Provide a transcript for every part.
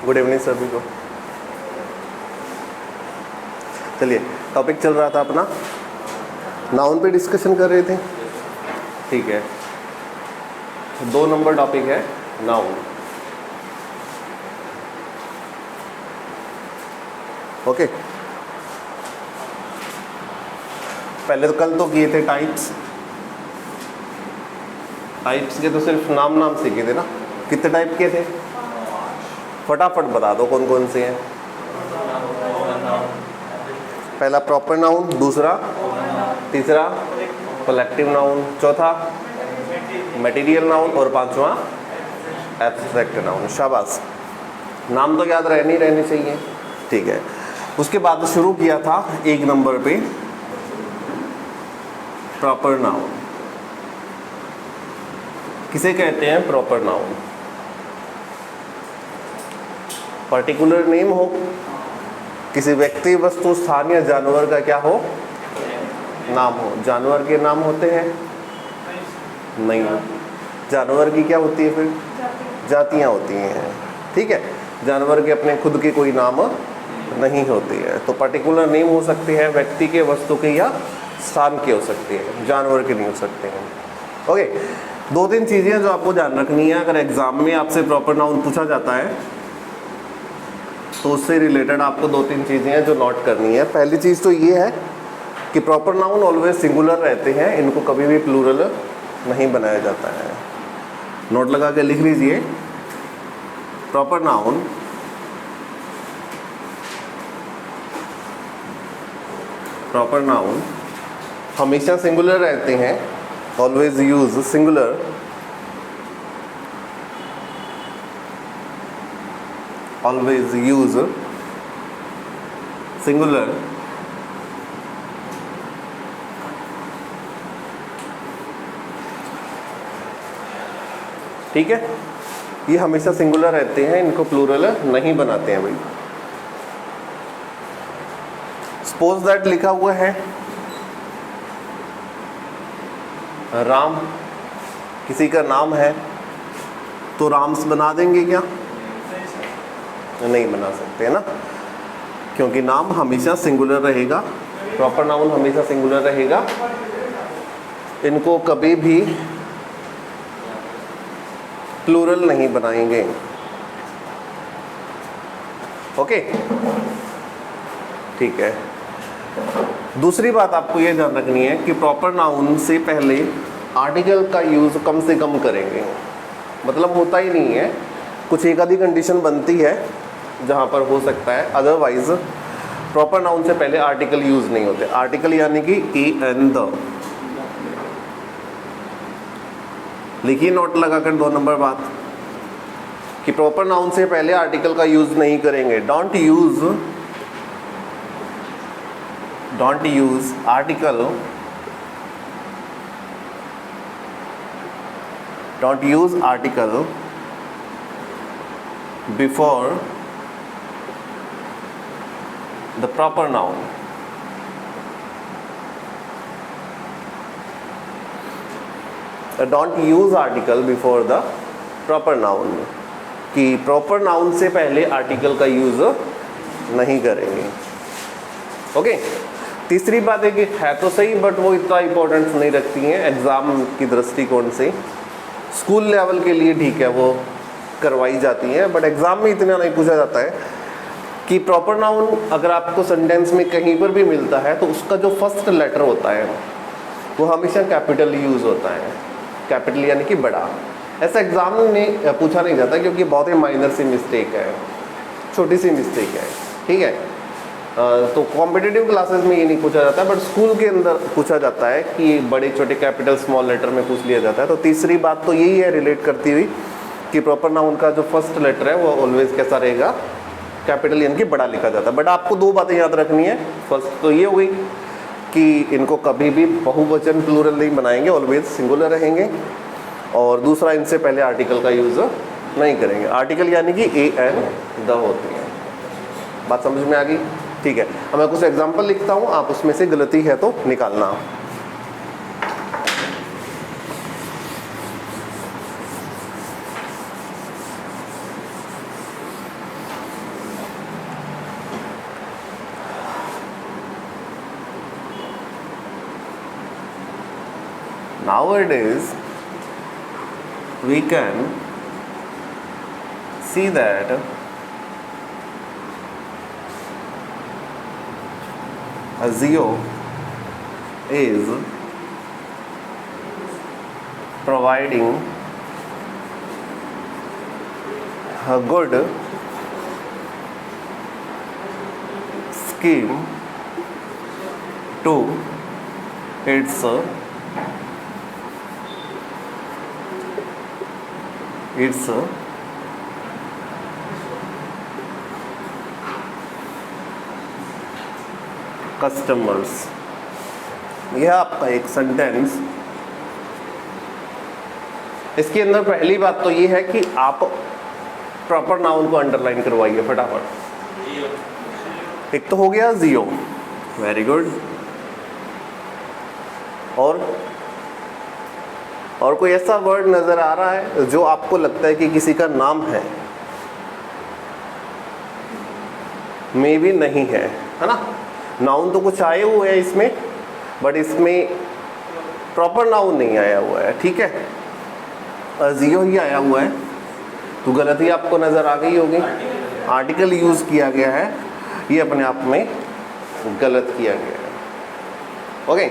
Good evening सभी को। चलिए, टॉपिक चल रहा था अपना, नाउन पे डिस्कशन कर रहे थे। ठीक है, 2 नंबर टॉपिक है नाउन। ओके, पहले तो कल तो किए थे टाइप्स के, तो सिर्फ नाम सीखे थे ना। कितने टाइप के थे? फटाफट बता दो कौन कौन से हैं। पहला प्रॉपर नाउन, दूसरा, तीसरा कलेक्टिव नाउन, चौथा मटेरियल नाउन और पांचवा एब्स्ट्रैक्ट नाउन। शाबाश, नाम तो याद रहने चाहिए। ठीक है, उसके बाद शुरू किया था 1 नंबर पे प्रॉपर नाउन। किसे कहते हैं प्रॉपर नाउन? पर्टिकुलर नेम हो, किसी व्यक्ति, वस्तु, स्थान या जानवर का क्या हो? नाम हो। जानवर के नाम होते हैं? नहीं। जानवर की क्या होती है फिर? जातियां होती हैं। ठीक है, जानवर के अपने खुद के कोई नाम नहीं होती है। तो पर्टिकुलर नेम हो सकते हैं, व्यक्ति के, वस्तु के या स्थान के हो सकते हैं, जानवर के नहीं हो सकते हैं। ओके, 2-3 चीज़ें जो आपको ध्यान रखनी है। अगर एग्जाम में आपसे प्रॉपर नाउन पूछा जाता है तो उससे रिलेटेड आपको 2-3 चीज़ें हैं जो नोट करनी है। पहली चीज़ तो ये है कि प्रॉपर नाउन ऑलवेज सिंगुलर रहते हैं, इनको कभी भी प्लूरल नहीं बनाया जाता है। नोट लगा के लिख लीजिए, प्रॉपर नाउन हमेशा सिंगुलर रहते हैं, always use singular, always use singular ठीक है, ये हमेशा सिंगुलर रहते हैं, इनको प्लूरल नहीं बनाते हैं भाई। सपोज दैट लिखा हुआ है राम, किसी का नाम है तो राम्स बना देंगे क्या? नहीं बना सकते ना, क्योंकि नाम हमेशा सिंगुलर रहेगा, प्रॉपर नाउन हमेशा सिंगुलर रहेगा, इनको कभी भी प्लूरल नहीं बनाएंगे। ओके, ठीक है। दूसरी बात आपको ये ध्यान रखनी है कि प्रॉपर नाउन से पहले आर्टिकल का यूज कम से कम करेंगे। मतलब होता ही नहीं है, कुछ एक आधी कंडीशन बनती है जहाँ पर हो सकता है, अदरवाइज प्रॉपर नाउन से पहले आर्टिकल यूज नहीं होते। आर्टिकल यानी कि ए एंड द। लिखिए नोट लगाकर 2 नंबर बात कि प्रॉपर नाउन से पहले आर्टिकल का यूज नहीं करेंगे। Don't use article, don't use article before the proper noun. Don't use article before the proper noun, कि प्रॉपर नाउन से पहले आर्टिकल का यूज नहीं करेंगे। ओके, तीसरी बात है कि है तो सही बट वो इतना इंपॉर्टेंस नहीं रखती हैं एग्जाम की दृष्टिकोण से। स्कूल लेवल के लिए ठीक है वो करवाई जाती हैं, बट एग्जाम में इतना नहीं पूछा जाता है कि प्रॉपर नाउन अगर आपको सेंटेंस में कहीं पर भी मिलता है तो उसका जो फर्स्ट लेटर होता है वो हमेशा कैपिटल यूज होता है। कैपिटल यानी कि बड़ा। ऐसा एग्जाम में पूछा नहीं जाता क्योंकि बहुत ही माइनर सी मिस्टेक है, छोटी सी मिस्टेक है। ठीक है, तो कॉम्पिटिटिव क्लासेस में ये नहीं पूछा जाता है, बट स्कूल के अंदर पूछा जाता है कि बड़े छोटे कैपिटल स्मॉल लेटर में पूछ लिया जाता है। तो तीसरी बात तो यही है रिलेट करती हुई कि प्रॉपर नाउन का जो फर्स्ट लेटर है वो ऑलवेज कैसा रहेगा? कैपिटल यानी कि बड़ा लिखा जाता है। बट आपको 2 बातें याद रखनी है। फर्स्ट तो ये हो गई कि इनको कभी भी बहुवचन प्लूरल नहीं बनाएंगे, ऑलवेज सिंगुलर रहेंगे। और दूसरा, इनसे पहले आर्टिकल का यूज़ नहीं करेंगे। आर्टिकल यानी कि ए एंड द होती है। बात समझ में आ गई? ठीक है, अब मैं कुछ एग्जाम्पल लिखता हूँ, आप उसमें से गलती है तो निकालना। nowadays we can see that Jio is providing a good scheme to its customers. यह आपका एक सेंटेंस। इसके अंदर पहली बात तो ये है कि आप प्रॉपर नाउन को अंडरलाइन करवाइए फटाफट। एक तो हो गया जियो, वेरी गुड। और कोई ऐसा वर्ड नजर आ रहा है जो आपको लगता है कि किसी का नाम है? मे भी नहीं है ना। नाउन तो कुछ आए हुए हैं इसमें, बट इसमें प्रॉपर नाउन नहीं आया हुआ है, ठीक है। जियो ही आया हुआ है, तो गलती आपको नज़र आ गई होगी। आर्टिकल यूज़ किया गया है, ये अपने आप में गलत किया गया है। ओके,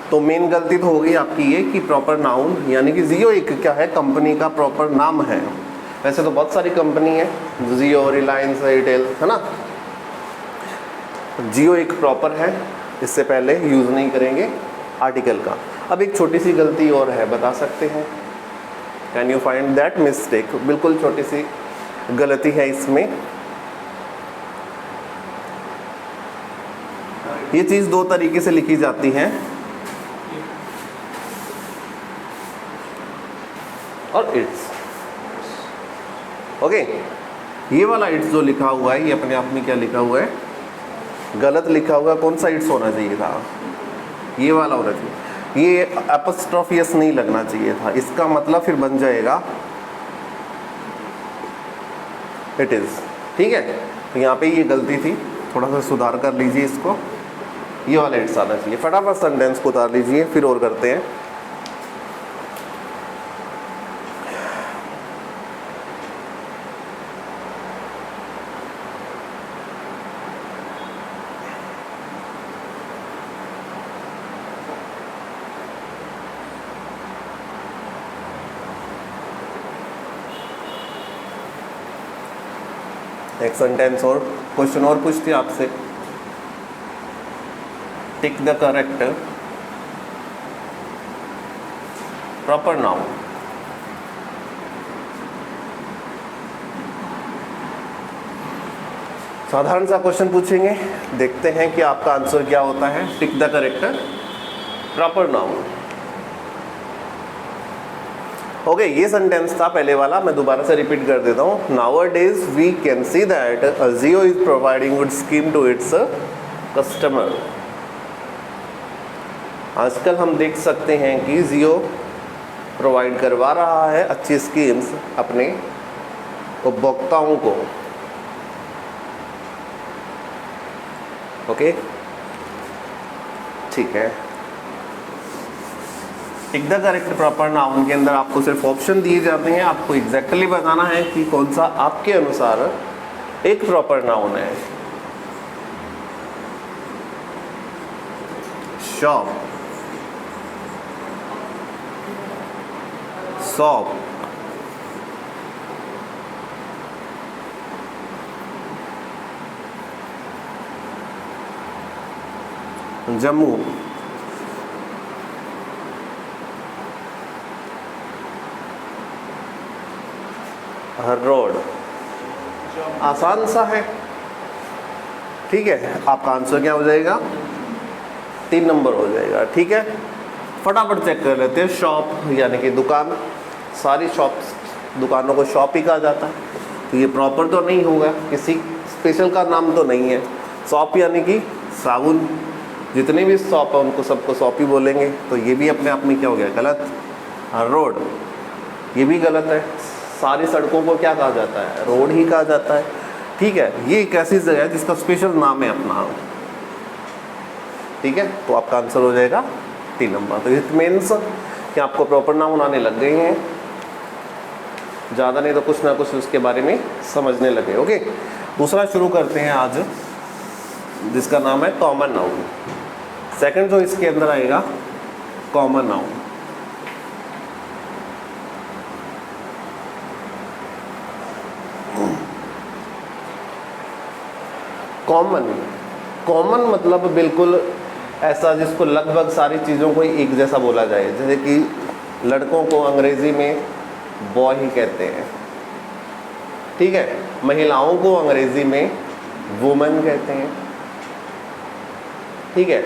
तो मेन गलती तो हो गई आपकी ये कि प्रॉपर नाउन, यानी कि जियो एक क्या है, कंपनी का प्रॉपर नाम है। वैसे तो बहुत सारी कंपनी है, जियो, रिलायंस, एयरटेल, है ना। जियो एक प्रॉपर है, इससे पहले यूज़ नहीं करेंगे आर्टिकल का। अब एक छोटी सी गलती और है, बता सकते हैं? Can you find that mistake? बिल्कुल छोटी सी गलती है इसमें। ये चीज़ दो तरीके से लिखी जाती है और इट्स। ओके, ये वाला इट्स जो लिखा हुआ है, ये अपने आप में क्या लिखा हुआ है? गलत लिखा हुआ है। कौन सा इट्स होना चाहिए था? ये वाला होना चाहिए। ये एपोस्ट्रोफियस नहीं लगना चाहिए था। इसका मतलब फिर बन जाएगा इट इज़, ठीक है। तो यहाँ पे ये गलती थी, थोड़ा सा सुधार कर लीजिए इसको। ये वाला इट्स आना चाहिए। फटाफट सेंटेंस को उतार लीजिए, फिर और करते हैं। एक सेंटेंस और क्वेश्चन और पूछती है आपसे। Tick the correct proper noun. साधारण सा क्वेश्चन पूछेंगे, देखते हैं कि आपका आंसर क्या होता है। Tick the correct proper noun. Okay, ये सेंटेंस था पहले वाला, मैं दोबारा से रिपीट कर देता हूँ। Nowadays we can see that Jio is providing good scheme to its customer. आजकल हम देख सकते हैं कि जियो प्रोवाइड करवा रहा है अच्छी स्कीम्स अपने उपभोक्ताओं को। ओके, ठीक है। Tick the correct proper noun के अंदर आपको सिर्फ ऑप्शन दिए जाते हैं, आपको एग्जैक्टली बताना है कि कौन सा आपके अनुसार एक प्रॉपर नाउन है। Shop, shop, Jammu, road. आसान सा है, ठीक है। आपका आंसर क्या हो जाएगा? 3 नंबर हो जाएगा, ठीक है। फटाफट चेक कर लेते हैं। शॉप यानी कि दुकान, सारी शॉप्स, दुकानों को शॉप ही कहा जाता है, तो ये प्रॉपर तो नहीं होगा, किसी स्पेशल का नाम तो नहीं है। शॉप यानी कि साबुन, जितने भी शॉप है उनको सबको शॉप ही बोलेंगे, तो ये भी अपने आप में क्या हो गया? गलत। रोड, ये भी गलत है। सारी सड़कों को क्या कहा जाता है? रोड ही कहा जाता है, ठीक है। ये एक ऐसी जगह है जिसका स्पेशल नाम है अपना, ठीक है। तो आपका आंसर हो जाएगा 3 नंबर। तो इट मीन्स कि आपको प्रॉपर नाउन आने लग गए हैं, ज़्यादा नहीं तो कुछ ना कुछ उसके बारे में समझने लगे। ओके, दूसरा शुरू करते हैं आज, जिसका नाम है कॉमन नाउन। सेकंड जो इसके अंदर आएगा कॉमन नाउन। कॉमन मतलब बिल्कुल ऐसा जिसको लगभग सारी चीज़ों को एक जैसा बोला जाए। जैसे कि लड़कों को अंग्रेज़ी में बॉय ही कहते हैं, ठीक है, महिलाओं को अंग्रेज़ी में वुमन कहते हैं, ठीक है,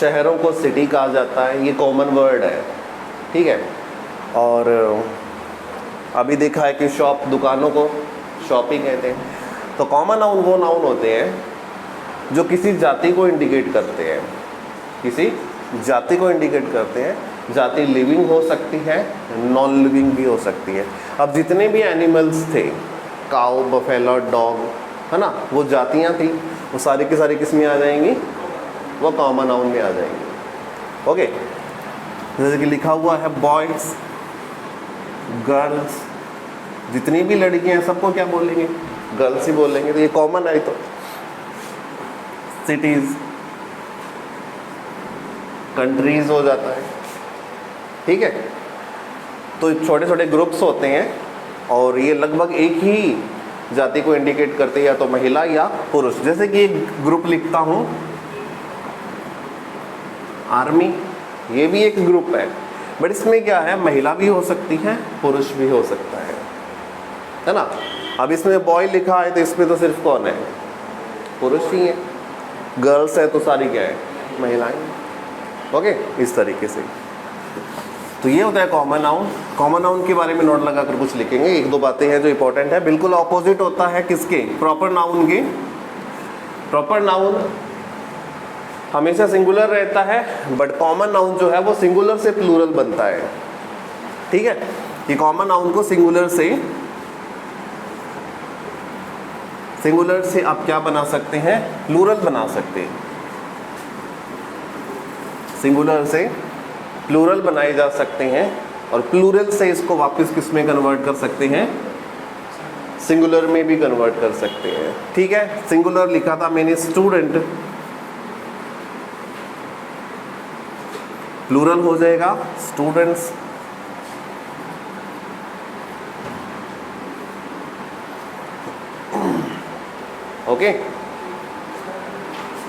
शहरों को सिटी कहा जाता है, ये कॉमन वर्ड है, ठीक है। और अभी देखा है कि शॉप, दुकानों को शॉप ही कहते हैं। तो कॉमन नाउन वो नाउन होते हैं जो किसी जाति को इंडिकेट करते हैं, किसी जाति को इंडिकेट करते हैं। जाति लिविंग हो सकती है, नॉन लिविंग भी हो सकती है। अब जितने भी एनिमल्स थे, काऊ, बफेलो, डॉग, है ना, वो जातियाँ थी, वो सारी की सारी किस में आ जाएंगी, वो कॉमन नाउन में आ जाएंगी। ओके, जैसे कि लिखा हुआ है बॉयज़, गर्ल्स, जितनी भी लड़कियां हैं सबको क्या बोलेंगे, गर्ल्स ही बोलेंगे, तो ये कॉमन है। तो सिटीज़, कंट्रीज़ हो जाता है, ठीक है। तो छोटे छोटे ग्रुप्स होते हैं और ये लगभग एक ही जाति को इंडिकेट करते हैं, या तो महिला या पुरुष। जैसे कि एक ग्रुप लिखता हूँ आर्मी, ये भी एक ग्रुप है, बट इसमें क्या है, महिला भी हो सकती है, पुरुष भी हो सकता है ना। अब इसमें बॉय लिखा है तो इसमें तो सिर्फ कौन है, पुरुष ही है। गर्ल्स है तो सारी क्या है, महिलाएं। ओके, इस तरीके से तो ये होता है कॉमन नाउन। कॉमन नाउन के बारे में नोट लगाकर कुछ लिखेंगे, एक दो बातें हैं जो इंपॉर्टेंट है। बिल्कुल ऑपोजिट होता है किसके, प्रॉपर नाउन के। प्रॉपर नाउन हमेशा सिंगुलर रहता है, बट कॉमन नाउन जो है वो सिंगुलर से प्लूरल बनता है, ठीक है। ये कॉमन नाउन को सिंगुलर से आप क्या बना सकते हैं, प्लूरल बना सकते हैं। सिंगुलर से प्लूरल बनाए जा सकते हैं, और प्लूरल से इसको वापस किस में कन्वर्ट कर सकते हैं, सिंगुलर में भी कन्वर्ट कर सकते हैं, ठीक है। सिंगुलर लिखा था मैंने स्टूडेंट, प्लूरल हो जाएगा स्टूडेंट्स। ओके,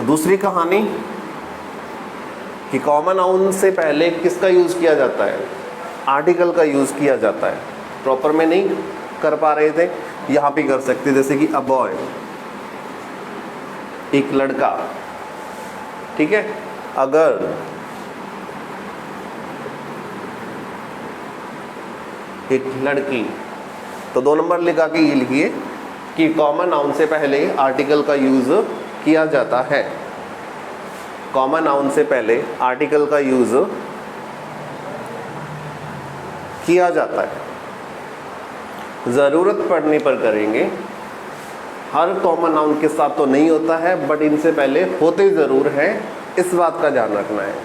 दूसरी कहानी कि कॉमन नाउन से पहले किसका यूज़ किया जाता है, आर्टिकल का यूज़ किया जाता है। प्रॉपर में नहीं कर पा रहे थे, यहाँ पे कर सकते, जैसे कि अ बॉय, एक लड़का, ठीक है, अ गर्ल, एक लड़की। तो 2 नंबर लिखा के ये लिखिए कि कॉमन नाउन से पहले आर्टिकल का यूज़ किया जाता है। कॉमन नाउन से पहले आर्टिकल का यूज़ किया जाता है, ज़रूरत पड़ने पर करेंगे। हर कॉमन नाउन के साथ तो नहीं होता है, बट इनसे पहले होते ज़रूर हैं, इस बात का ध्यान रखना है।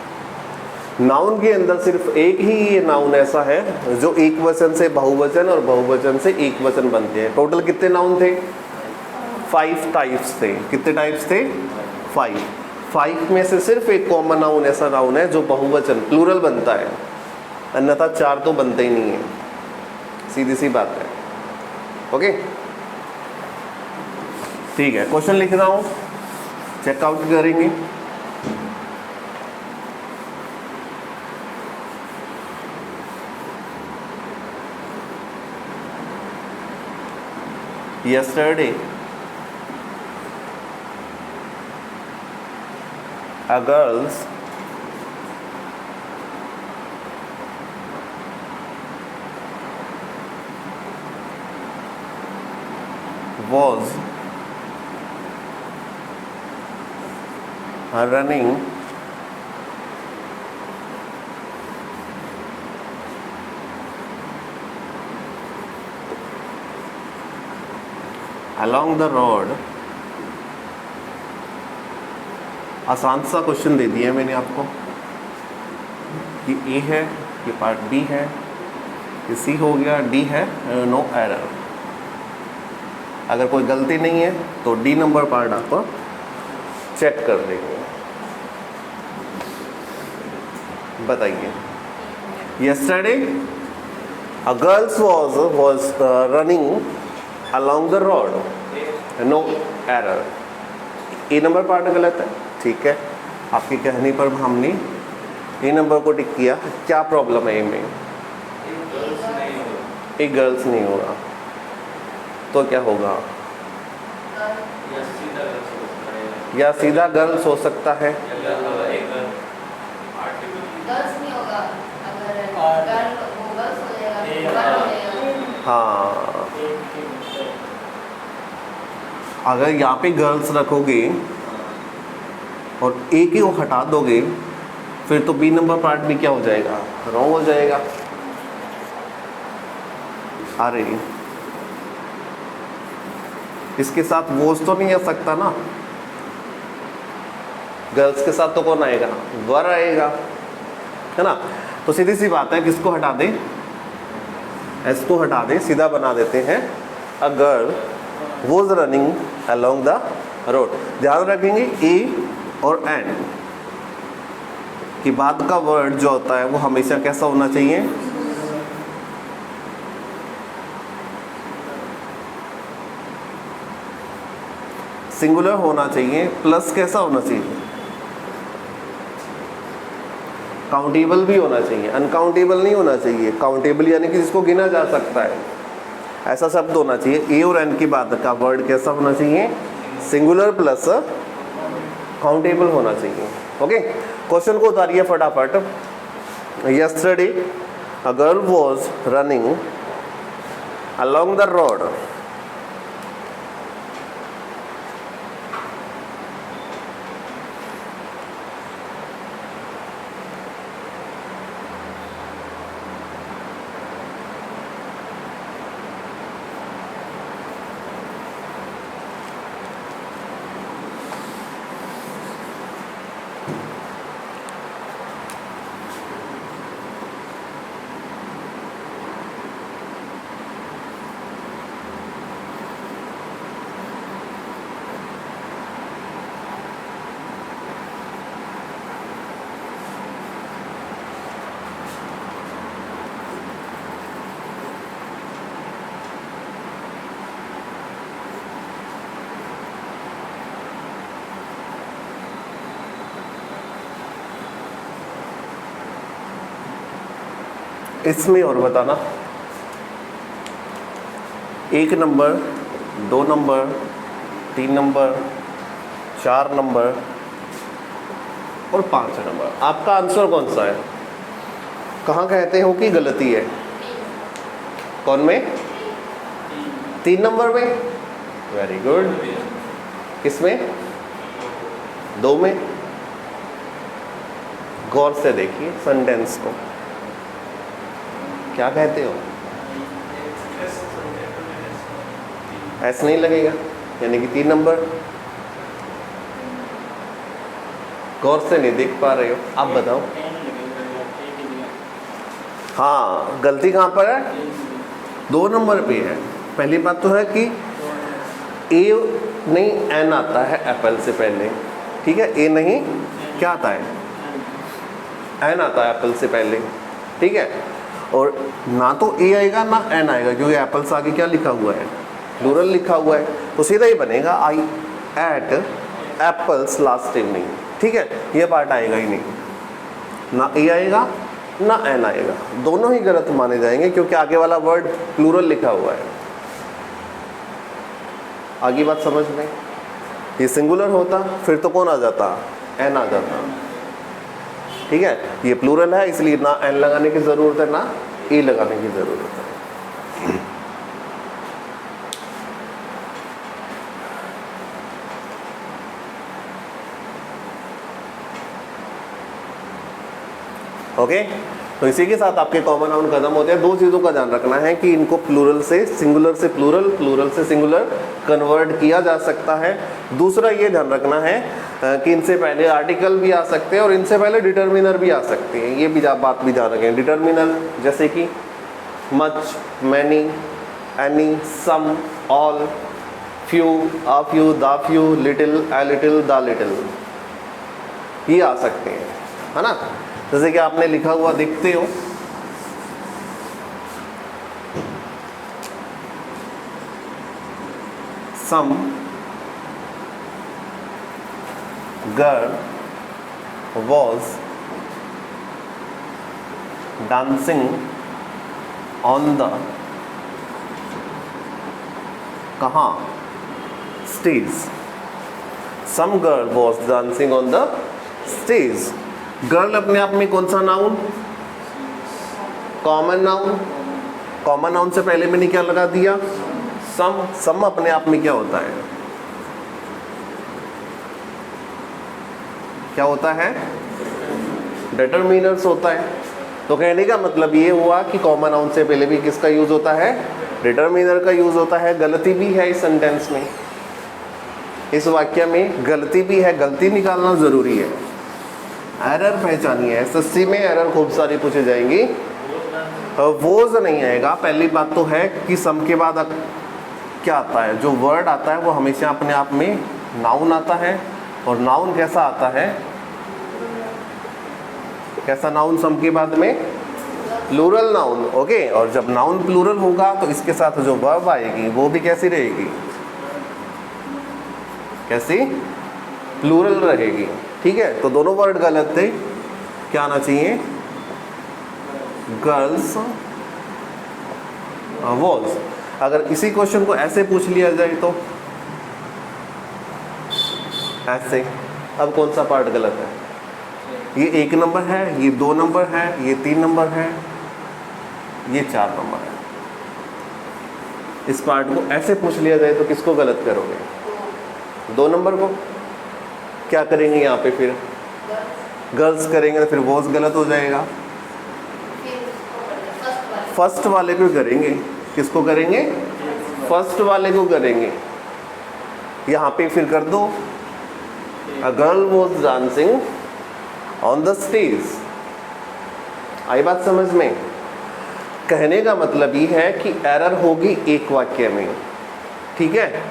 नाउन के अंदर सिर्फ एक ही ये नाउन ऐसा है जो एक वचन से बहुवचन और बहुवचन से एक वचन बनते हैं। टोटल कितने नाउन थे, 5 टाइप्स थे। कितने टाइप्स थे, 5 में से सिर्फ एक कॉमन नाउन ऐसा नाउन है जो बहुवचन प्लूरल बनता है, अन्यथा 4 तो बनते ही नहीं है, सीधी सी बात है। ओके, ठीक है, क्वेश्चन लिख रहा हूँ, चेकआउट करेंगे। Yesterday, a girl was running along the road। आसान सा क्वेश्चन दे दिया मैंने आपको कि ए है, ये पार्ट बी है, ये सी हो गया, डी है नो एरर। अगर कोई गलती नहीं है तो डी नंबर पार्ट आप चेक कर देंगे। बताइए, yesterday a girl was running along the road, no error। A number part गलत है, ठीक है, आपके कहने पर हमने ए नंबर को टिक किया। क्या प्रॉब्लम है ए में? एक गर्ल्स नहीं होगा तो क्या होगा? या सीधा गर्ल्स हो सकता है, गर्ल्स नहीं होगा, अगर गर्ल वो गर्ल्स हो जाएगा, गर्ल हो जाएगा। हाँ, अगर यहाँ पे गर्ल्स रखोगे और ए को हटा दोगे फिर तो बी नंबर पार्ट भी क्या हो जाएगा? रॉन्ग हो जाएगा। अरे इसके साथ वोज तो नहीं आ सकता ना, गर्ल्स के साथ तो कौन आएगा? वर आएगा, है ना। तो सीधी सी बात है, किसको हटा दें? एस को हटा दें, सीधा बना देते हैं अ girl was running along the road. ध्यान रखेंगे ए और एन कि बाद का वर्ड जो होता है वो हमेशा कैसा होना चाहिए? सिंगुलर होना चाहिए, प्लस कैसा होना चाहिए? काउंटेबल भी होना चाहिए, अनकाउंटेबल नहीं होना चाहिए। काउंटेबल यानी कि जिसको गिना जा सकता है, ऐसा शब्द होना चाहिए। ए और एन के बाद का वर्ड कैसा होना चाहिए? सिंगुलर प्लस काउंटेबल होना चाहिए। ओके, क्वेश्चन को उतारिए फटाफट। Yesterday a girl was running along the road. इसमें और बताना, 1 नंबर, 2 नंबर, 3 नंबर, 4 नंबर और 5 नंबर। आपका आंसर कौन सा है? कहाँ कहते हो कि गलती है? कौन में? 3 नंबर में। Very good. किसमें? 2 में। गौर से देखिए सेंटेंस को, क्या कहते हो? ऐसा नहीं लगेगा, यानी कि 3 नंबर। गौर से नहीं देख पा रहे हो, आप बताओ। हाँ, गलती कहाँ पर है? 2 नंबर पे है। पहली बात तो है कि ए नहीं एन आता है एप्पल से पहले, ठीक है। ए नहीं, क्या आता है? एन आता है एप्पल से पहले, ठीक है। और ना तो ए आएगा ना एन आएगा, क्योंकि एप्पल से आगे क्या लिखा हुआ है? प्लूरल लिखा हुआ है, तो सीधा ही बनेगा आई एट एप्पल्स लास्ट इवनिंग, ठीक है। ये पार्ट आएगा ही नहीं, ना ए आएगा ना एन आएगा, दोनों ही गलत माने जाएंगे क्योंकि आगे वाला वर्ड प्लूरल लिखा हुआ है। आगे बात समझ में? ये सिंगुलर होता फिर तो कौन आ जाता? एन आ जाता, ठीक है। ये प्लूरल है इसलिए ना एन लगाने की ज़रूरत है ना ए लगाने की ज़रूरत है। ओके तो इसी के साथ आपके कॉमन नाउन खत्म होते हैं। दो चीज़ों का ध्यान रखना है कि इनको प्लूरल से सिंगुलर से प्लूरल, प्लूरल से सिंगुलर कन्वर्ट किया जा सकता है। दूसरा ये ध्यान रखना है कि इनसे पहले आर्टिकल भी आ सकते हैं और इनसे पहले डिटर्मिनर भी आ सकते हैं। ये भी बात भी ध्यान रखें। डिटर्मिनर जैसे कि much, many, any, some, all, few, a few, the few, little, a little, the little, ये आ सकते हैं, है ना। जैसे कि आपने लिखा हुआ देखते हो, some girl was dancing on the कहाँ stage. Some girl was dancing on the stage। Girl अपने आप में कौन सा noun? Common noun. Common noun से पहले मैंने क्या लगा दिया? सम। सम अपने आप में क्या होता है? क्या होता है? डिटरमिनर्स होता है। तो कहने का मतलब ये हुआ कि कॉमन नाउन से पहले भी किसका यूज होता है? डिटरमिनर का यूज होता है। गलती भी है इस सेंटेंस में, इस वाक्य में गलती भी है, गलती निकालना जरूरी है। एरर पहचानिए। एसएससी में एरर खूब सारी पूछी जाएंगी, वोज नहीं आएगा। पहली बात तो है कि सम के बाद क्या आता है? जो वर्ड आता है वो हमेशा अपने आप में नाउन आता है। और नाउन कैसा आता है? कैसा नाउन सम के बाद में? Plural noun. ओके। और जब नाउन प्लूरल होगा तो इसके साथ जो वर्ब आएगी वो भी कैसी रहेगी? कैसी? प्लूरल रहेगी। ठीक है। तो दोनों वर्ड गलत थे। क्या आना चाहिए? Girls was. अगर इसी क्वेश्चन को ऐसे पूछ लिया जाए तो ऐसे, अब कौन सा पार्ट गलत है? ये 1 नंबर है, ये 2 नंबर है, ये 3 नंबर है, ये 4 नंबर है। इस पार्ट को ऐसे पूछ लिया जाए तो किसको गलत करोगे? 2 नंबर को। क्या करेंगे यहाँ पे फिर? गर्ल्स करेंगे तो फिर वॉज गलत हो जाएगा। फर्स्ट वाले को करेंगे। किसको करेंगे? फर्स्ट वाले को करेंगे। यहाँ पे फिर कर दो, a girl was dancing on the stage. आई बात समझ में? कहने का मतलब ये है कि एरर होगी एक वाक्य में, ठीक है,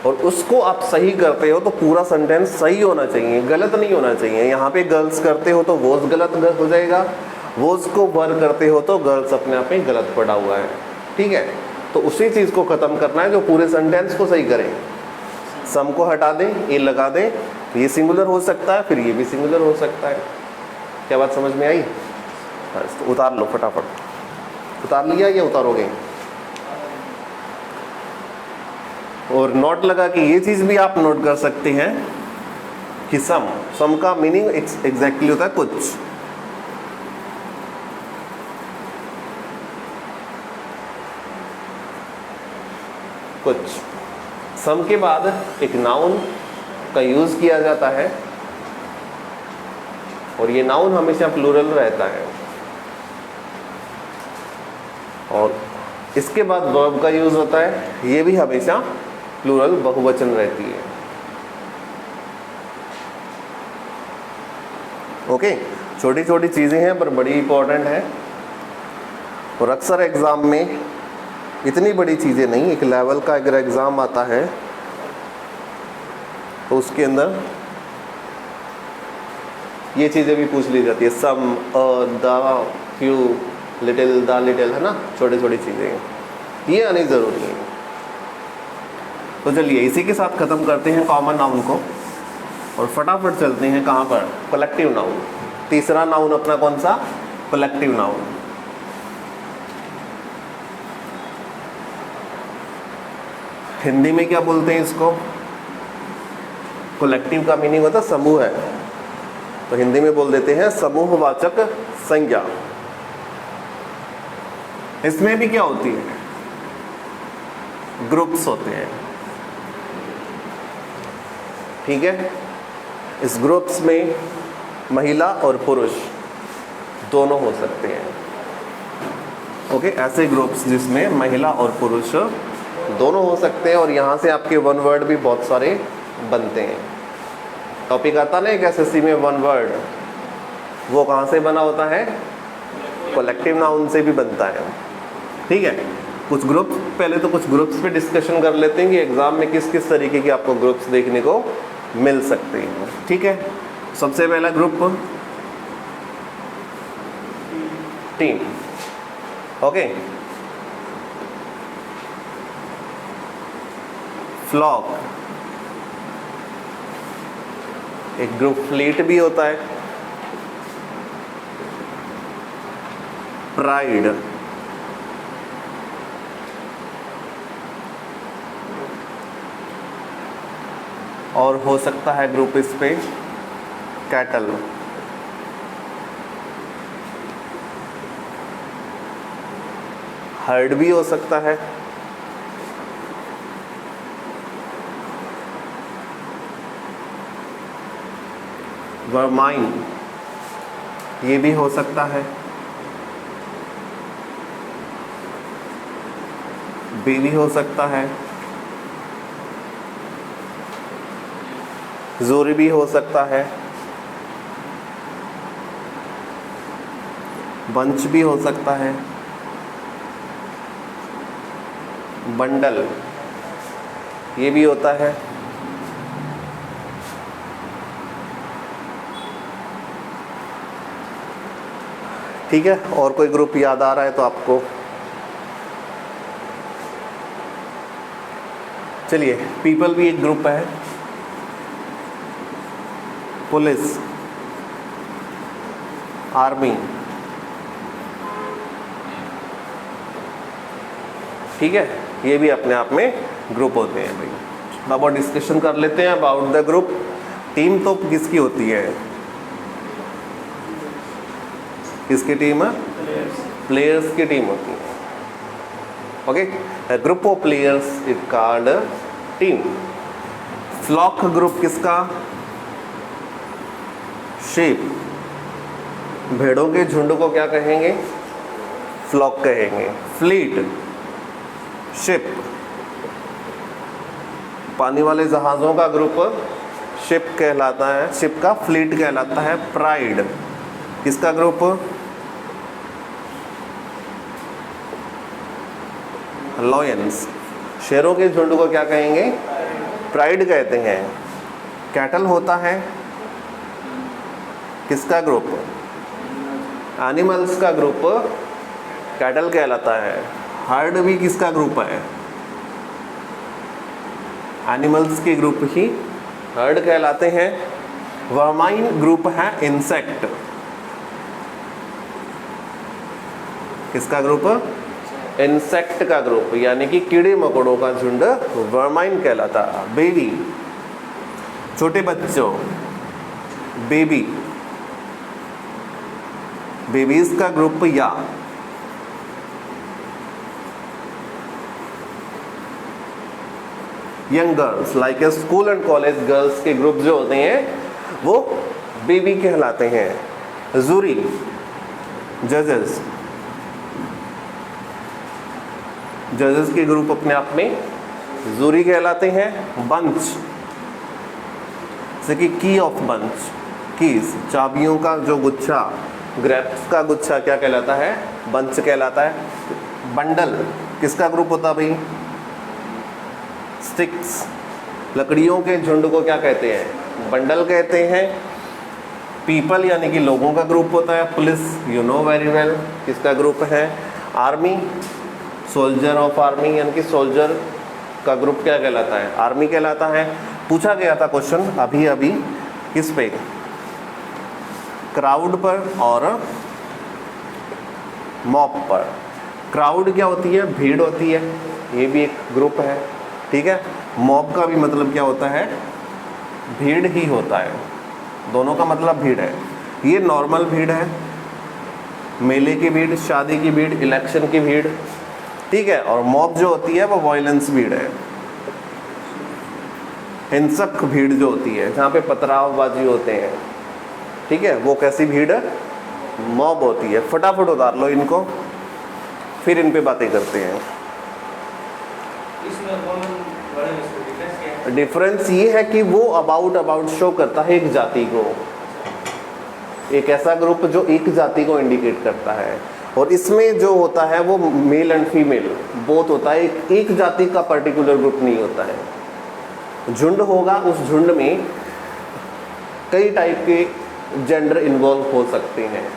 और उसको आप सही करते हो तो पूरा सेंटेंस सही होना चाहिए, गलत नहीं होना चाहिए। यहाँ पे गर्ल्स करते हो तो वॉज गलत हो जाएगा, वॉज को वर करते हो तो गर्ल्स अपने आप में गलत पड़ा हुआ है, ठीक है। तो उसी चीज़ को ख़त्म करना है जो पूरे सेंटेंस को सही करें। सम को हटा दें, ए लगा दें, तो ये सिंगुलर हो सकता है, फिर ये भी सिंगुलर हो सकता है। क्या बात समझ में आई? बस तो उतार लो फटाफट। उतार लिया या उतारोगे? और नोट लगा कि ये चीज़ भी आप नोट कर सकते हैं कि सम का मीनिंग एग्जैक्टली होता है कुछ। कुछ सम के बाद एक नाउन का यूज़ किया जाता है और ये नाउन हमेशा प्लूरल रहता है, और इसके बाद वर्ब का यूज़ होता है, ये भी हमेशा प्लूरल बहुवचन रहती है। ओके। छोटी छोटी चीज़ें हैं पर बड़ी इंपॉर्टेंट है, और अक्सर एग्ज़ाम में इतनी बड़ी चीज़ें नहीं, एक लेवल का अगर एग्ज़ाम आता है तो उसके अंदर ये चीज़ें भी पूछ ली जाती है। Some, the, few, little, the little, है ना, छोटी छोटी चीज़ें, ये आनी ज़रूरी है। तो चलिए इसी के साथ ख़त्म करते हैं कॉमन नाउन को और फटाफट चलते हैं कहाँ पर? Collective noun. तीसरा नाउन अपना कौन सा? Collective noun. हिंदी में क्या बोलते हैं इसको? कलेक्टिव का मीनिंग होता है समूह है, तो हिंदी में बोल देते हैं समूहवाचक संज्ञा। इसमें भी क्या होती है? ग्रुप्स होते हैं, ठीक है। इस ग्रुप्स में महिला और पुरुष दोनों हो सकते हैं। ओके, ऐसे ग्रुप्स जिसमें महिला और पुरुष दोनों हो सकते हैं, और यहाँ से आपके वन वर्ड भी बहुत सारे बनते हैं। टॉपिक आता ना एक एसएससी में वन वर्ड, वो कहाँ से बना होता है? कलेक्टिव नाउन से भी बनता है। ठीक है, कुछ ग्रुप्स, पहले तो कुछ ग्रुप्स पे डिस्कशन कर लेते हैं कि एग्जाम में किस किस तरीके के आपको ग्रुप्स देखने को मिल सकते हैं। ठीक है, सबसे पहला ग्रुप टीम। ओके, फ्लॉक, एक ग्रुप फ्लीट भी होता है। प्राइड, और हो सकता है ग्रुप इस पे कैटल। हर्ड भी हो सकता है। वर्माइन, ये भी हो सकता है। बी भी हो सकता है। जोरी भी हो सकता है। बंच भी हो सकता है। बंडल, ये भी होता है। ठीक है, और कोई ग्रुप याद आ रहा है तो आपको? चलिए, पीपल भी एक ग्रुप है। पुलिस, आर्मी, ठीक है, ये भी अपने आप में ग्रुप होते हैं भाई। अब और डिस्कशन कर लेते हैं अबाउट द ग्रुप। टीम तो किसकी होती है? किसकी टीम है? प्लेयर्स की टीम होती है। Okay, group of players is called team. Flock group किसका? शेप, भेड़ों के झुंड को क्या कहेंगे? फ्लॉक कहेंगे। फ्लीट, शिप, पानी वाले जहाज़ों का ग्रुप शिप कहलाता है, शिप का फ्लीट कहलाता है। प्राइड, किसका ग्रुप? लॉयंस, शेरों के झुंड को क्या कहेंगे? प्राइड कहते हैं। कैटल होता है किसका ग्रुप? एनिमल्स का ग्रुप कैटल कहलाता है। हर्ड भी किसका ग्रुप है? एनिमल्स के ग्रुप ही हर्ड कहलाते हैं। वर्माइन ग्रुप है इंसेक्ट, किसका ग्रुप? इंसेक्ट का ग्रुप, यानी कि कीड़े मकोड़ों का झुंड वर्माइन कहलाता है। बेबी, छोटे बच्चों, बेबी, बेबीज का ग्रुप या। Young girls, like a school and college girls के ग्रुप जो होते हैं वो बेबी कहलाते हैं। जूरी, जजेस, जजेस के ग्रुप अपने आप में जूरी कहलाते हैं। बंच, जैसे कि की ऑफ बंच, कीज, चाबियों का जो गुच्छा, ग्रेप्स का गुच्छा क्या कहलाता है? बंच कहलाता है। बंडल किसका ग्रुप होता है भाई? स्टिक्स, लकड़ियों के झुंड को क्या कहते हैं? बंडल कहते हैं। पीपल यानी कि लोगों का ग्रुप होता है। Police, you know very well किसका ग्रुप है? आर्मी, सोल्जर ऑफ आर्मी, यानी कि सोल्जर का ग्रुप क्या कहलाता है? आर्मी कहलाता है। पूछा गया था क्वेश्चन अभी अभी किस पे? क्राउड पर और मॉब पर। क्राउड क्या होती है? भीड़ होती है, ये भी एक ग्रुप है। ठीक है, मॉब का भी मतलब क्या होता है? भीड़ ही होता है, दोनों का मतलब भीड़ है। ये नॉर्मल भीड़ है, मेले की भीड़, शादी की भीड़, इलेक्शन की भीड़, ठीक है। और मॉब जो होती है वो वायलेंस भीड़ है, हिंसक भीड़ जो होती है, जहाँ पे पथरावबाजी होते हैं, ठीक है, वो कैसी भीड़ है? मॉब होती है। फटाफट उतार लो इनको, फिर इन पे बातें करते हैं। इसमें कॉमन वर्ड में इसका डिफरेंस क्या है? डिफरेंस ये है कि वो अबाउट शो करता है एक जाति को, एक ऐसा ग्रुप जो एक जाति को इंडिकेट करता है, और इसमें जो होता है वो मेल एंड फीमेल बोथ होता है, एक जाति का पर्टिकुलर ग्रुप नहीं होता है। झुंड होगा, उस झुंड में कई टाइप के जेंडर इन्वॉल्व हो सकते हैं,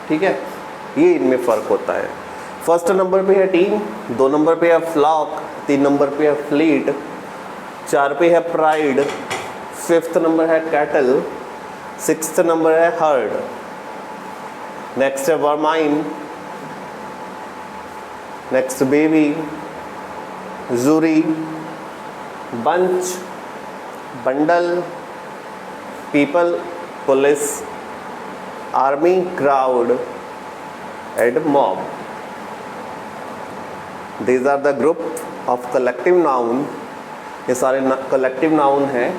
ठीक है, ये इनमें फ़र्क होता है। फर्स्ट नंबर पे है टीम, 2 नंबर पे है फ्लॉक, 3 नंबर पे है फ्लीट, 4 पे है प्राइड, 5th नंबर है कैटल, 6th नंबर है हर्ड, नेक्स्ट है vermin, next baby, jury, bunch, bundle, people, police, army, crowd and mob. These are the group of collective noun, ये सारे कलेक्टिव नाउन हैं।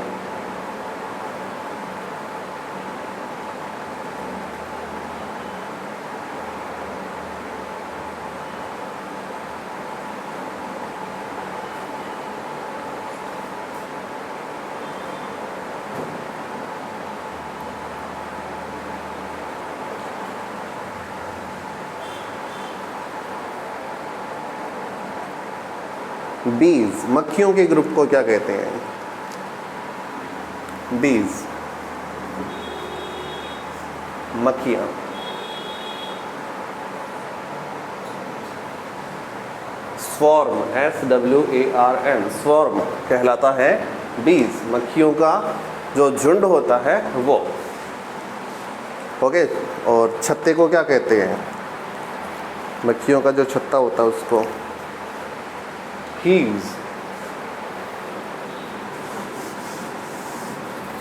बीज, मक्खियों के ग्रुप को क्या कहते हैं? बीज, मक्खियाँ। स्वॉर्म, SWARM, स्वॉर्म कहलाता है बीज, मक्खियों का जो झुंड होता है वो। ओके, और छत्ते को क्या कहते हैं? मक्खियों का जो छत्ता होता है उसको हीव्स।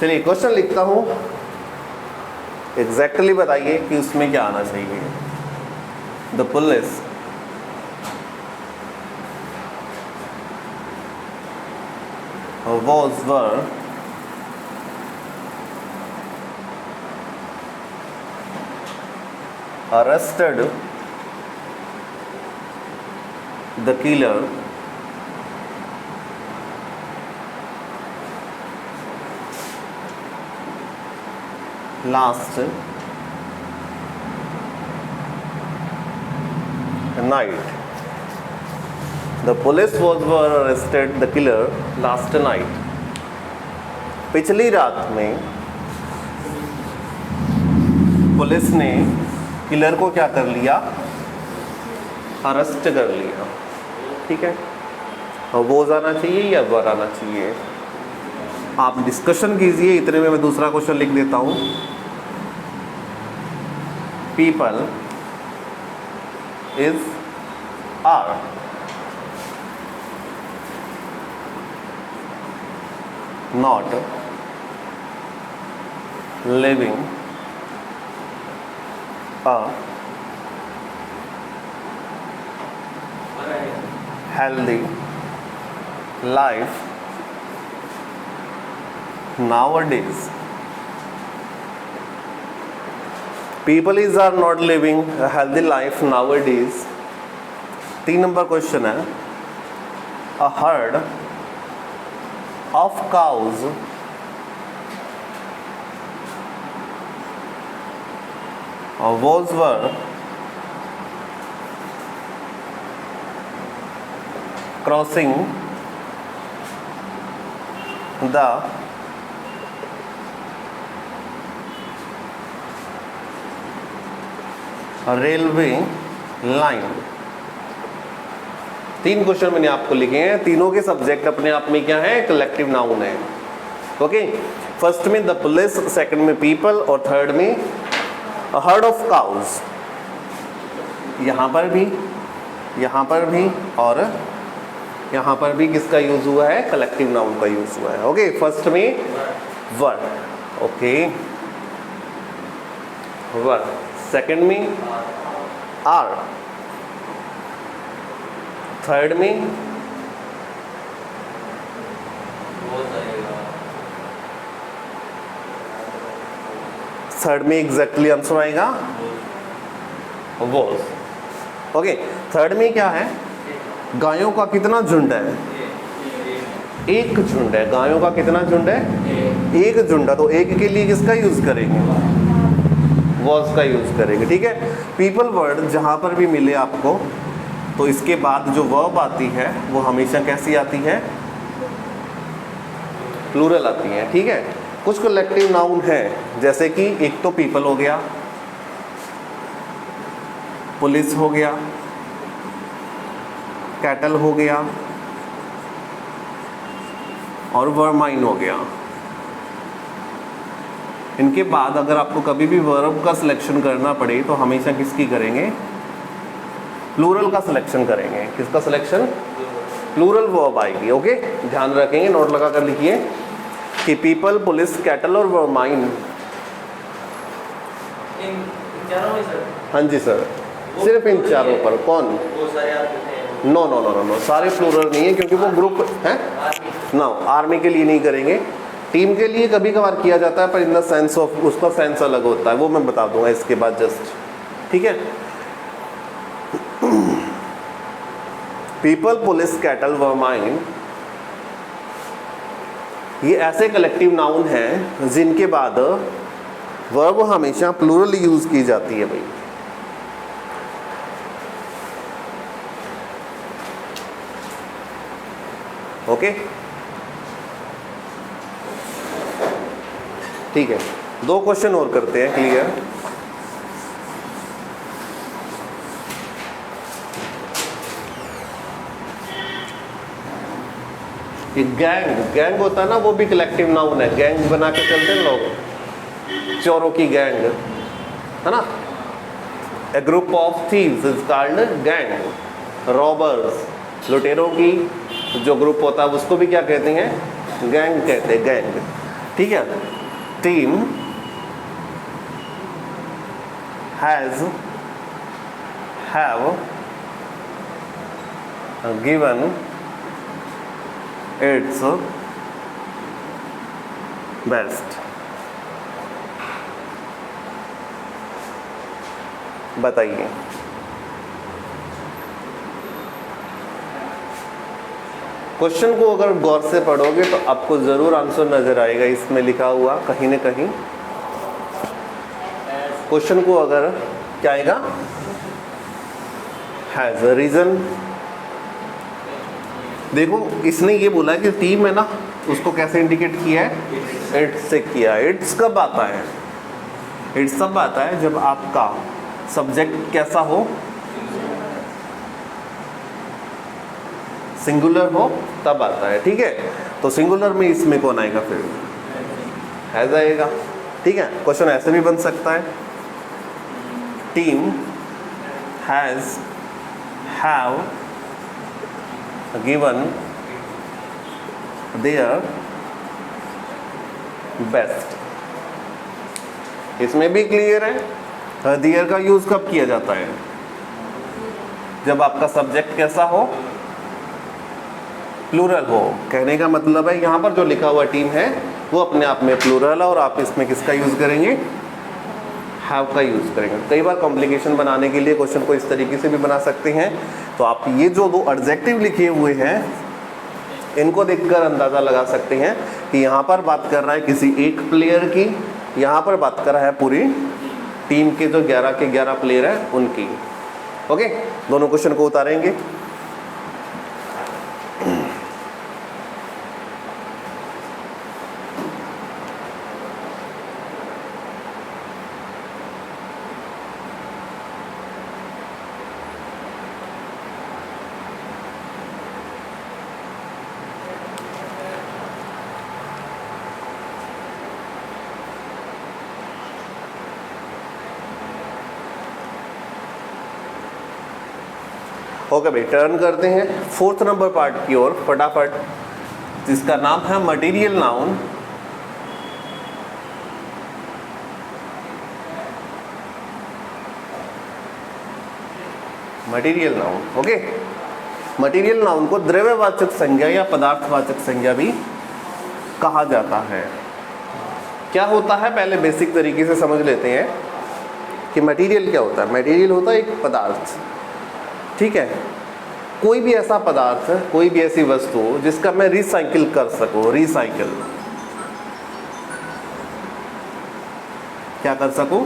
चलिए क्वेश्चन लिखता हूं, एग्जैक्टली बताइए कि उसमें क्या आना चाहिए। The police were arrested the killer last night. The police were arrested the killer last night. पिछली रात में पुलिस ने किलर को क्या कर लिया? अरेस्ट कर लिया, ठीक है। और वो आना चाहिए या वर आना चाहिए? आप डिस्कशन कीजिए, इतने में मैं दूसरा क्वेश्चन लिख देता हूँ। People is are not living a healthy life nowadays. People are not living a healthy life nowadays. 3 number question है, a herd of cows were crossing the railway line. 3 question मैंने आपको लिखे हैं, तीनों के सब्जेक्ट अपने आप में क्या है? कलेक्टिव नाउन है। ओके, फर्स्ट में द पुलिस, सेकंड में पीपल और थर्ड में a herd of cows। यहाँ पर भी, यहाँ पर भी और यहाँ पर भी किसका यूज हुआ है? कलेक्टिव नाउन का यूज हुआ है। ओके, फर्स्ट में वर, ओके वर, सेकंड में आर, थर्ड में थर्ड में एग्जैक्टली आंसर आएगा वॉज। ओके, थर्ड में क्या है, गायों का कितना झुंड है, एक झुंड है। गायों का कितना झुंड है, एक झुंड है। तो एक के लिए किसका यूज करेंगे, वॉज का यूज करेंगे। ठीक है, पीपल वर्ड जहां पर भी मिले आपको तो इसके बाद जो वर्ब आती है वो हमेशा कैसी आती है, प्लूरल आती है। ठीक है, कुछ कलेक्टिव नाउन है जैसे कि एक तो पीपल हो गया, पुलिस हो गया, कैटल हो गया और वर्माइन हो गया। इनके बाद अगर आपको कभी भी वर्ब का सिलेक्शन करना पड़े तो हमेशा किसकी करेंगे, प्लूरल का सिलेक्शन करेंगे। किसका सिलेक्शन, प्लूरल वर्ब आएगी। ओके, ध्यान रखेंगे, नोट लगा कर लिखिए कि पीपल, पुलिस, कैटल और वर्माइन। इन चारों में सर? हाँ जी सर, सिर्फ इन चारों पर। कौन, वो सारे आप देते हैं? No no no no no, सारे प्लूरल नहीं है क्योंकि वो ग्रुप है ना। आर्मी के लिए नहीं करेंगे, टीम के लिए कभी कभार किया जाता है पर इन द सेंस ऑफ, उसका सेंस अलग होता है, वो मैं बता दूंगा इसके बाद जस्ट। ठीक है, पीपल, पुलिस, कैटल, वर्माइन ये ऐसे कलेक्टिव नाउन हैं जिनके बाद वर्ब हमेशा प्लूरल यूज की जाती है भाई। ओके, ठीक है, 2 क्वेश्चन और करते हैं क्लियर। गैंग होता है ना, वो भी कलेक्टिव नाउन है। गैंग बना के चलते हैं लोग, चोरों की गैंग है ना। A group of thieves is called gang. Robbers, लुटेरों की जो ग्रुप होता है उसको भी क्या कहते हैं, गैंग कहते हैं, गैंग। ठीक है, team have given it's best. बताइए, क्वेश्चन को अगर गौर से पढ़ोगे तो आपको जरूर आंसर नजर आएगा इसमें लिखा हुआ कहीं ना कहीं। क्वेश्चन को अगर क्या आएगा, हैज अ रीजन। देखो इसने ये बोला कि टीम है ना, उसको कैसे इंडिकेट किया है, इट्स से किया। इट्स कब आता है, इट्स तब आता है जब आपका सब्जेक्ट कैसा हो, सिंगुलर हो, तब आता है। ठीक है, तो सिंगुलर में इसमें कौन आएगा, फिर हैज आएगा। ठीक है, क्वेश्चन ऐसे भी बन सकता है, team have given their best. इसमें भी क्लियर है, देयर का यूज कब किया जाता है, जब आपका सब्जेक्ट कैसा हो, प्लूरल हो। कहने का मतलब है यहाँ पर जो लिखा हुआ टीम है वो अपने आप में प्लूरल है और आप इसमें किसका यूज करेंगे, हैव का यूज करेंगे। कई बार कॉम्प्लिकेशन बनाने के लिए क्वेश्चन को इस तरीके से भी बना सकते हैं। तो आप ये जो 2 एडजेक्टिव लिखे हुए हैं इनको देखकर अंदाजा लगा सकते हैं कि यहाँ पर बात कर रहा है किसी एक प्लेयर की, यहाँ पर बात कर रहा है पूरी टीम के जो 11 के 11 प्लेयर हैं उनकी। ओके, दोनों क्वेश्चन को उतारेंगे। ओके भाई, टर्न करते हैं 4th नंबर पार्ट की ओर फटाफट, जिसका नाम है material noun. Material noun. Okay, material noun को द्रव्यवाचक संज्ञा या पदार्थवाचक संज्ञा भी कहा जाता है। क्या होता है पहले बेसिक तरीके से समझ लेते हैं कि मटेरियल क्या होता है। मटेरियल होता है एक पदार्थ, ठीक है, कोई भी ऐसा पदार्थ, कोई भी ऐसी वस्तु जिसका मैं रिसाइकिल कर सकूं। रिसाइकिल क्या कर सकूं?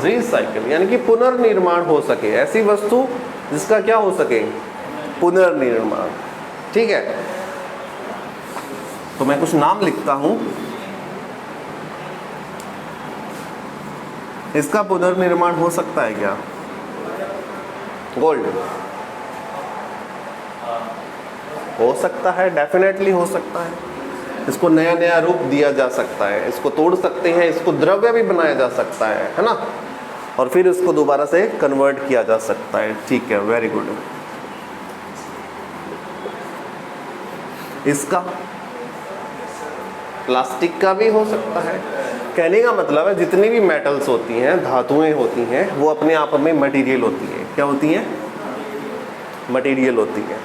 रिसाइकिल, यानी कि पुनर्निर्माण हो सके, ऐसी वस्तु जिसका क्या हो सके? पुनर्निर्माण, ठीक है। तो मैं कुछ नाम लिखता हूं, इसका पुनर्निर्माण हो सकता है क्या? गोल्ड हो सकता है, डेफिनेटली हो सकता है। इसको नया नया रूप दिया जा सकता है, इसको तोड़ सकते हैं, इसको द्रव्य भी बनाया जा सकता है ना, और फिर इसको दोबारा से कन्वर्ट किया जा सकता है, ठीक है, वेरी गुड। इसका प्लास्टिक का भी हो सकता है। कहने का मतलब है जितनी भी मेटल्स होती हैं, धातुएं होती हैं, वो अपने आप में मटेरियल होती हैं। क्या होती हैं? मटेरियल होती है,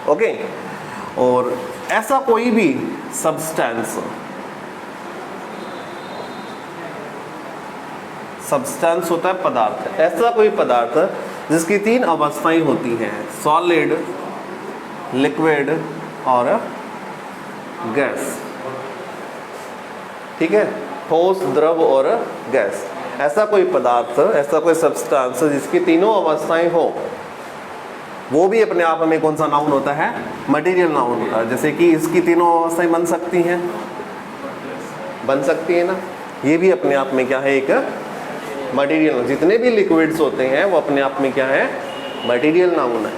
ओके। और ऐसा कोई भी सब्सटेंस, सब्सटेंस होता है पदार्थ, ऐसा कोई पदार्थ जिसकी 3 अवस्थाएं होती हैं, सॉलिड, लिक्विड और गैस, ठीक है, ठोस, द्रव और गैस। ऐसा कोई पदार्थ, ऐसा कोई सब्सटेंस जिसकी तीनों अवस्थाएं हो, वो भी अपने आप में कौन सा नाउन होता है? मटेरियल नाउन होता है। जैसे कि इसकी तीनों अवस्थाएं बन सकती हैं, बन सकती है ना, ये भी अपने आप में क्या है? एक मटेरियल। जितने भी लिक्विड्स होते हैं वो अपने आप में क्या है? मटेरियल नाउन है,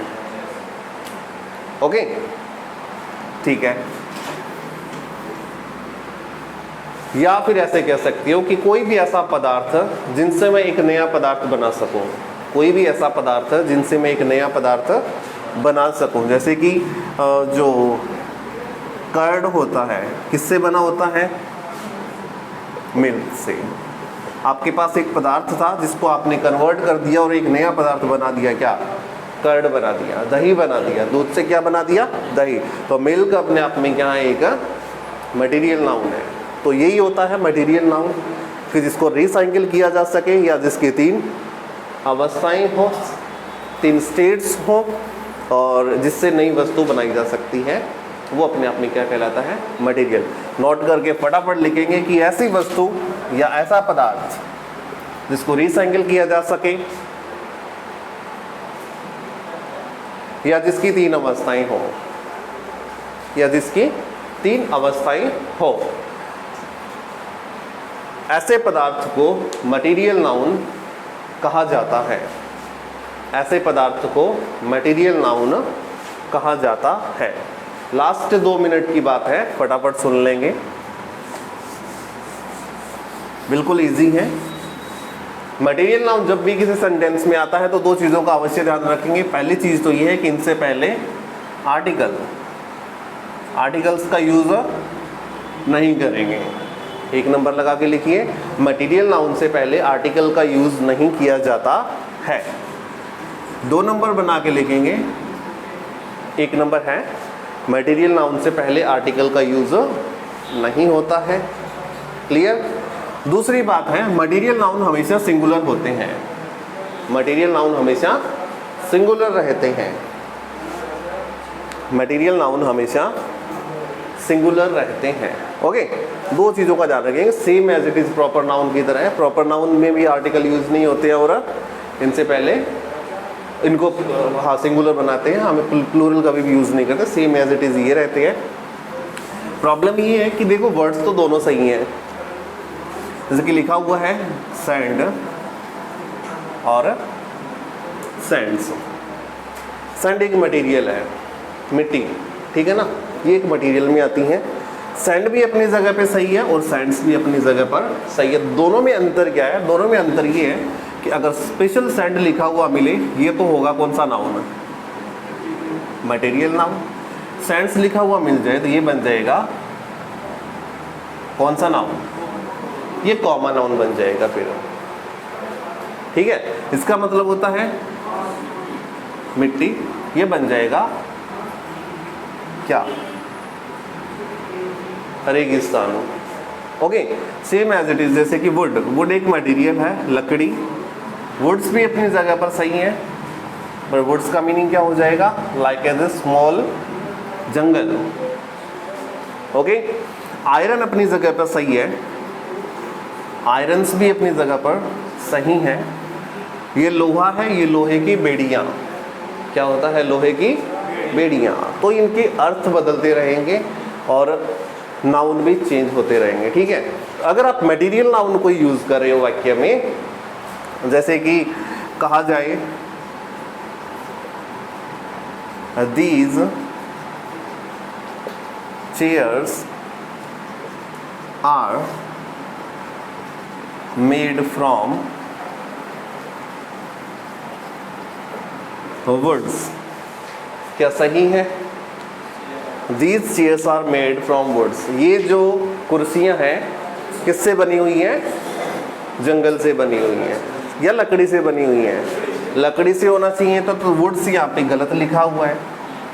ओके, ठीक है। या फिर ऐसे कह सकती हो कि कोई भी ऐसा पदार्थ जिनसे मैं एक नया पदार्थ बना सकूं, कोई भी ऐसा पदार्थ जिनसे मैं एक नया पदार्थ बना सकूं। जैसे कि जो कर्ड होता है, किससे बना होता है? मिल्क से। आपके पास एक पदार्थ था जिसको आपने कन्वर्ट कर दिया और एक नया पदार्थ बना दिया, क्या? कर्ड बना दिया, दही बना दिया। दूध से क्या बना दिया? दही। तो मिल्क अपने आप में क्या है? एक मटेरियल नाउन है। तो यही होता है मटेरियल नाउन, कि जिसको रिसाइकिल किया जा सके, या जिसकी 3 अवस्थाएं हो, 3 स्टेट्स हो, और जिससे नई वस्तु बनाई जा सकती है, वो अपने आप में क्या कहलाता है? मटेरियल। नोट करके फटाफट लिखेंगे कि ऐसी वस्तु या ऐसा पदार्थ जिसको रिसाइकिल किया जा सके, या जिसकी 3 अवस्थाएं हो, या जिसकी 3 अवस्थाएं हो, ऐसे पदार्थ को मटेरियल नाउन कहा जाता है। ऐसे पदार्थ को मटेरियल नाउन कहा जाता है। लास्ट 2 मिनट की बात है, फटाफट सुन लेंगे, बिल्कुल इजी है। मटेरियल नाउन जब भी किसी सेंटेंस में आता है तो 2 चीज़ों का अवश्य ध्यान रखेंगे। पहली चीज़ तो ये है कि इनसे पहले आर्टिकल्स का यूज़ नहीं करेंगे। 1 नंबर लगा के लिखिए, मटेरियल नाउन से पहले आर्टिकल का यूज़ नहीं किया जाता है। 2 नंबर बना के लिखेंगे। 1 नंबर है मटेरियल नाउन से पहले आर्टिकल का यूज़ नहीं होता है, क्लियर। दूसरी बात है, मटेरियल नाउन हमेशा सिंगुलर होते हैं। मटेरियल नाउन हमेशा सिंगुलर रहते हैं। मटेरियल नाउन हमेशा सिंगुलर रहते हैं, ओके। 2 चीज़ों का ध्यान रखेंगे, same as it is proper noun की तरह है। प्रॉपर नाउन में भी आर्टिकल यूज़ नहीं होते हैं, और इनसे पहले इनको हाँ सिंगुलर बनाते हैं, हमें प्लूरल कभी भी यूज़ नहीं करते, सेम एज इट इज़ ये रहते हैं। प्रॉब्लम ये है कि देखो वर्ड्स तो दोनों सही हैं, जैसे कि लिखा हुआ है सैंड और सैंड्स। सैंड एक मटेरियल है, मिट्टी, ठीक है ना, ये एक मटेरियल में आती हैं। सैंड भी अपनी जगह पे सही है और सैंड्स भी अपनी जगह पर सही है। दोनों में अंतर क्या है? दोनों में अंतर ये है कि अगर स्पेशल सैंड लिखा हुआ मिले, ये तो होगा कौन सा नाउन? Material noun. सैंड्स लिखा हुआ मिल जाए तो ये बन जाएगा कौन सा नाउन? ये कॉमन नाउन बन जाएगा फिर, ठीक है। इसका मतलब होता है मिट्टी, ये बन जाएगा क्या? रेगिस्तान, okay, same as it is जैसे कि वुड, वुड एक मटेरियल है, लकड़ी, वुड्स भी अपनी जगह पर सही है, पर वुड्स का मीनिंग क्या हो जाएगा, like as a small jungle. Okay, iron अपनी जगह पर सही है, आयरन्स भी अपनी जगह पर सही है। ये लोहा है, ये लोहे की बेड़ियाँ, क्या होता है, लोहे की बेड़ियाँ। तो इनके अर्थ बदलते रहेंगे और नाउन भी चेंज होते रहेंगे, ठीक है। अगर आप मटेरियल नाउन को यूज़ कर रहे हो वाक्य में, जैसे कि कहा जाए these chairs are made from woods, क्या सही है, these chairs are made from woods. ये जो कुर्सियां हैं किससे बनी हुई हैं, जंगल से बनी हुई हैं या लकड़ी से बनी हुई हैं। लकड़ी से होना चाहिए तो वुड्स यहाँ पे गलत लिखा हुआ है,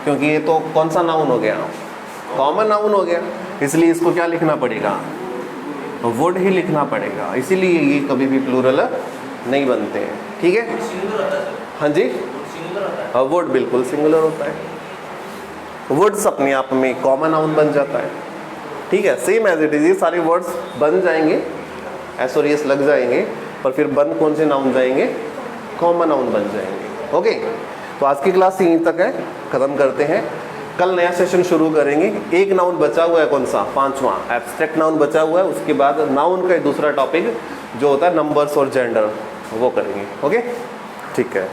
क्योंकि ये तो कौन सा नाउन हो गया, कॉमन नाउन हो गया, इसलिए इसको क्या लिखना पड़ेगा, वुड ही लिखना पड़ेगा। इसीलिए ये कभी भी प्लूरल नहीं बनते हैं, ठीक है। सिंगुलर होता है सर, हाँ जी, सिंगुलर होता है। वुड बिल्कुल सिंगुलर होता है, वर्ड्स अपने आप में कॉमन नाउन बन जाता है, ठीक है। सेम एज इट इज, ये सारे वर्ड्स बन जाएंगे, एस और एस लग जाएंगे, पर फिर बन कौन से नाउन जाएंगे, कॉमन नाउन बन जाएंगे। ओके, तो आज की क्लास यहीं तक है, ख़त्म करते हैं। कल नया सेशन शुरू करेंगे। एक नाउन बचा हुआ है, कौन सा, पांचवा एब्स्ट्रैक्ट नाउन बचा हुआ है। उसके बाद नाउन का दूसरा टॉपिक जो होता है नंबर्स और जेंडर, वो करेंगे। ओके, ठीक है।